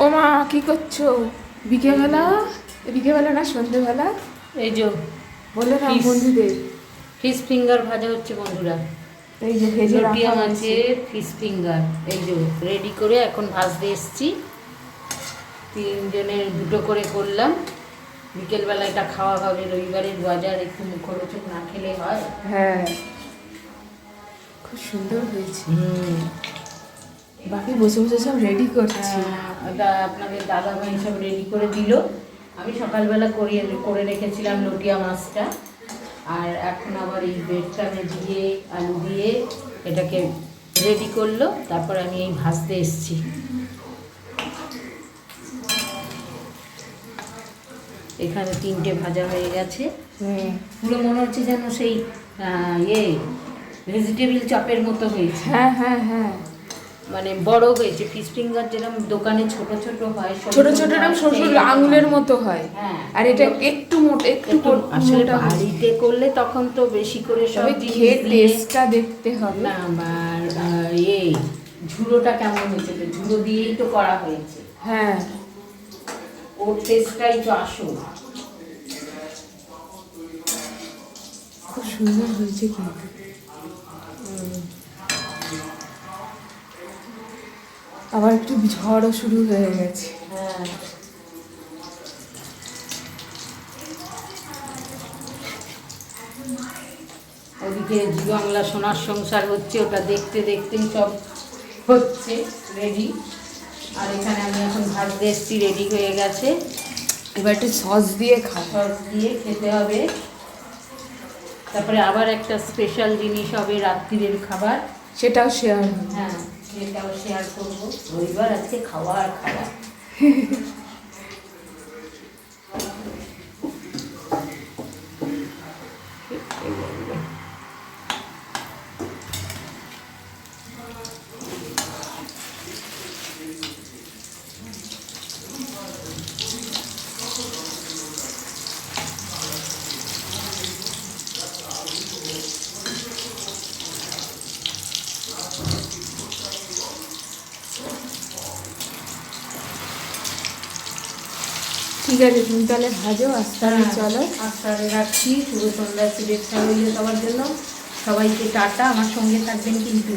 ও মা কি করছো? বিকেলবেলা? বিকেলবেলা না সন্ধ্যেবেলা? এই যে বলে না Fish. বন্ধুদের। ফিশ ফিঙ্গার ভাজা হচ্ছে বন্ধুরা। এই যে ভেজে লোটিয়া রাখা হয়েছে। মাছের ফিশ ফিঙ্গার এই যে রেডি করে এখন ভাজতে এসছি। তিনজনের দুটো করে করলাম। বিকেলবেলা এটা খাওয়া হবে, রবিবারের বাজার, একটু মুখরোচক না খেলে হয়। হ্যাঁ, খুব সুন্দর হয়েছে। বাকি বসে বসে সব রেডি করছি। আপনাদের দাদা ভাই সব রেডি করে দিল। আমি সকালবেলা করে রেখেছিলাম লোটিয়া মাছটা, আর এখন আবার এই ব্রেডটা দিয়ে আলু দিয়ে এটাকে রেডি করলো। তারপর আমি এই ভাজতে এসছি। এখানে তিনটে ভাজা হয়ে গেছে। পুরো মনে হচ্ছে যেন সেই ভেজিটেবিল চপের মতো হয়েছে। হ্যাঁ হ্যাঁ হ্যাঁ, মানে বড় হয়েছে। ফিশ ফিঙ্গার যেরকম দোকানে ছোট ছোট হয়, ছোট ছোট এরকম শ্বশুর আঙুলের মতো হয়। হ্যাঁ, আর এটা একটু মোটা, একটু আসলে মোটা। বাড়িতে করলে তখন তো বেশি করে সব খেয়ে টেস্টটা দেখতে হবে। না। আমার ঝুড়োটা কেমন হয়েছে, ঝুড়ো দিয়েই তো করা হয়েছে। হ্যাঁ, ওর টেস্টটাই তো আসল। খুব সুন্দর হয়েছে কিন্তু। আবার একটু ঝড়ও শুরু হয়ে গেছে। হ্যাঁ, ওদিকে জি বাংলা সোনার সংসার হচ্ছে, ওটা দেখতে দেখতেই সব হচ্ছে রেডি। আর এখানে আমি এখন ভাজতে এসছি, রেডি হয়ে গেছে। এবার একটু সস দিয়ে খাবো। সস দিয়ে খেতে হবে। তারপরে আবার একটা স্পেশাল জিনিস হবে রাত্রিরের খাবার, সেটাও শেয়ার হবে। হ্যাঁ সেটাও শেয়ার করবো। রবিবার আজকে খাওয়া আর খাওয়া। ঠিক আছে, তুমি তাহলে ভাজো, আস্তে আস্তে চলো। আস্তে রাখছি। শুভ সন্ধ্যা, শুভেচ্ছা রইল সবার জন্য। সবাইকে টাটা, আমার সঙ্গে থাকবেন কিন্তু।